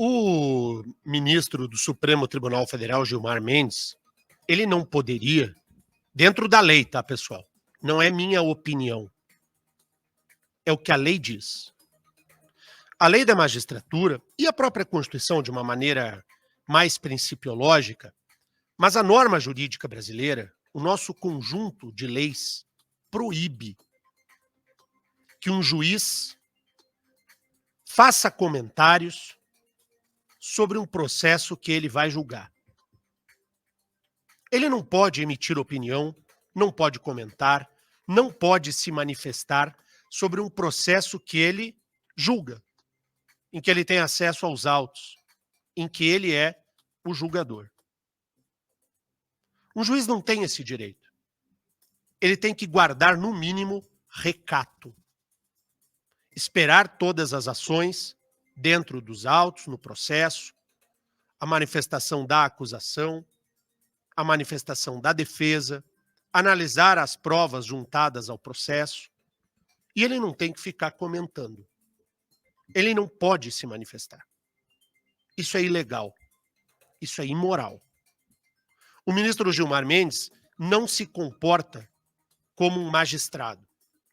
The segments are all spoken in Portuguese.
O ministro do Supremo Tribunal Federal, Gilmar Mendes, ele não poderia, dentro da lei, tá, pessoal? Não é minha opinião. É o que a lei diz. A lei da magistratura e a própria Constituição, de uma maneira mais principiológica, mas a norma jurídica brasileira, o nosso conjunto de leis, proíbe que um juiz faça comentários sobre um processo que ele vai julgar. Ele não pode emitir opinião, não pode comentar, não pode se manifestar sobre um processo que ele julga, em que ele tem acesso aos autos, em que ele é o julgador. Um juiz não tem esse direito. Ele tem que guardar, no mínimo, recato. Esperar todas as ações dentro dos autos, no processo, a manifestação da acusação, a manifestação da defesa, analisar as provas juntadas ao processo, e ele não tem que ficar comentando. Ele não pode se manifestar. Isso é ilegal. Isso é imoral. O ministro Gilmar Mendes não se comporta como um magistrado.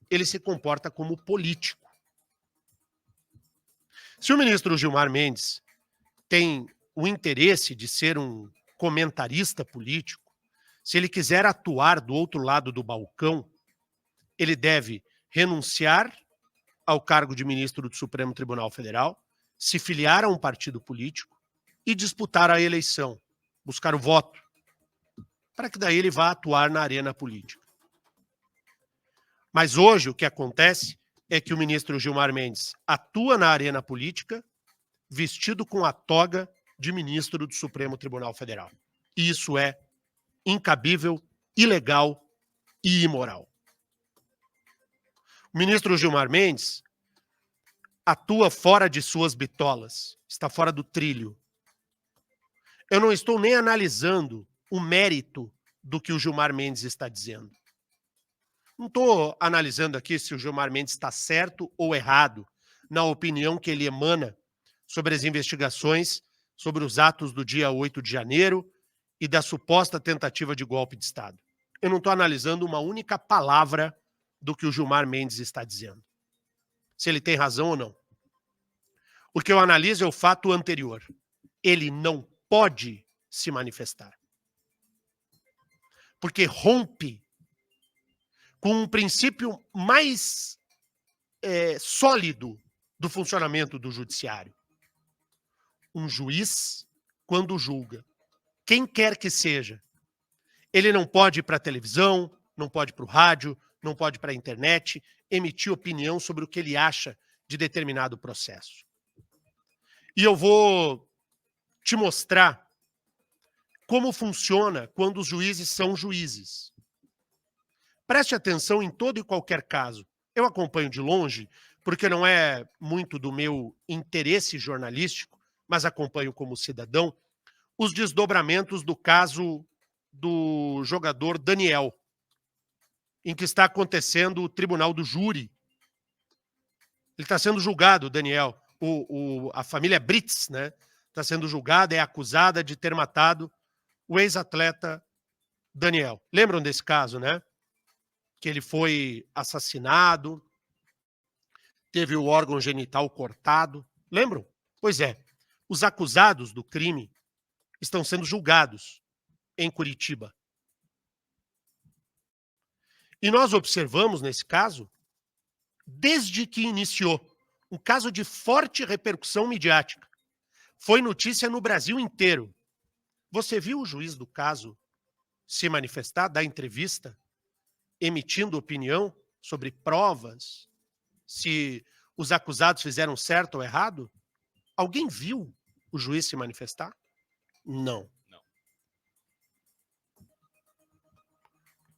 Ele se comporta como político. Se o ministro Gilmar Mendes tem o interesse de ser um comentarista político, se ele quiser atuar do outro lado do balcão, ele deve renunciar ao cargo de ministro do Supremo Tribunal Federal, se filiar a um partido político e disputar a eleição, buscar o voto, para que daí ele vá atuar na arena política. Mas hoje o que acontece é que o ministro Gilmar Mendes atua na arena política vestido com a toga de ministro do Supremo Tribunal Federal. E isso é incabível, ilegal e imoral. O ministro Gilmar Mendes atua fora de suas bitolas, está fora do trilho. Eu não estou nem analisando o mérito do que o Gilmar Mendes está dizendo. Não estou analisando aqui se o Gilmar Mendes está certo ou errado na opinião que ele emana sobre as investigações sobre os atos do dia 8 de janeiro e da suposta tentativa de golpe de Estado. Eu não estou analisando uma única palavra do que o Gilmar Mendes está dizendo. Se ele tem razão ou não. O que eu analiso é o fato anterior. Ele não pode se manifestar. Porque rompe com um princípio mais sólido do funcionamento do judiciário. Um juiz, quando julga, quem quer que seja, ele não pode ir para a televisão, não pode ir para o rádio, não pode ir para a internet, emitir opinião sobre o que ele acha de determinado processo. E eu vou te mostrar como funciona quando os juízes são juízes. Preste atenção em todo e qualquer caso. Eu acompanho de longe, porque não é muito do meu interesse jornalístico, mas acompanho como cidadão, os desdobramentos do caso do jogador Daniel, em que está acontecendo o tribunal do júri. Ele está sendo julgado, Daniel. A família Brits, né, está sendo julgada, é acusada de ter matado o ex-atleta Daniel. Lembram desse caso, né? Que ele foi assassinado, teve o órgão genital cortado. Lembram? Pois é, os acusados do crime estão sendo julgados em Curitiba. E nós observamos nesse caso, desde que iniciou, um caso de forte repercussão midiática. Foi notícia no Brasil inteiro. Você viu o juiz do caso se manifestar, dar entrevista, emitindo opinião sobre provas, se os acusados fizeram certo ou errado? Alguém viu o juiz se manifestar? Não.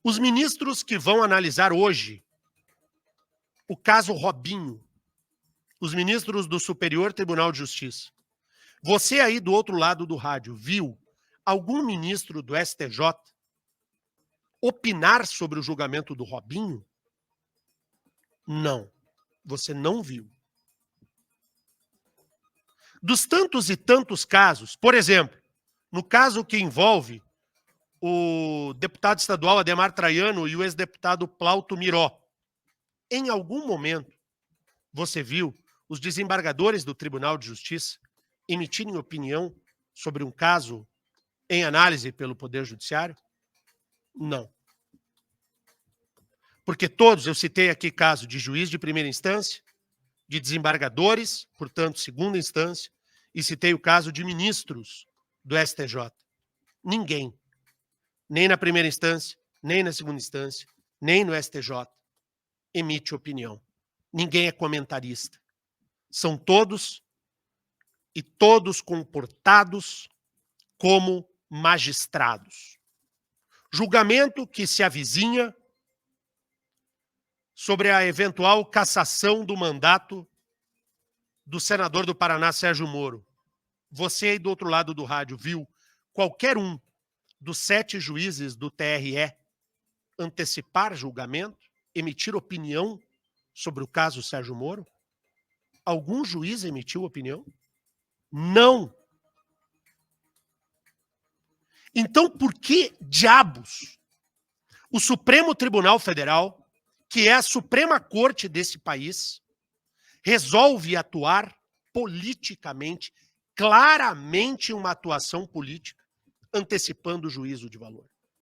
Os ministros que vão analisar hoje o caso Robinho, os ministros do Superior Tribunal de Justiça, você aí do outro lado do rádio viu algum ministro do STJ opinar sobre o julgamento do Robinho? Não, você não viu. Dos tantos e tantos casos, por exemplo, no caso que envolve o deputado estadual Adhemar Traiano e o ex-deputado Plauto Miró, em algum momento você viu os desembargadores do Tribunal de Justiça emitirem opinião sobre um caso em análise pelo Poder Judiciário? Não. Porque todos, eu citei aqui caso de juiz de primeira instância, de desembargadores, portanto, segunda instância, e citei o caso de ministros do STJ. Ninguém, nem na primeira instância, nem na segunda instância, nem no STJ, emite opinião. Ninguém é comentarista. São todos e todos comportados como magistrados. Julgamento que se avizinha sobre a eventual cassação do mandato do senador do Paraná, Sérgio Moro. Você aí do outro lado do rádio viu qualquer um dos 7 juízes do TRE antecipar julgamento, emitir opinião sobre o caso Sérgio Moro? Algum juiz emitiu opinião? Não. Então, por que diabos o Supremo Tribunal Federal, que é a Suprema Corte desse país, resolve atuar politicamente, claramente uma atuação política, antecipando o juízo de valor?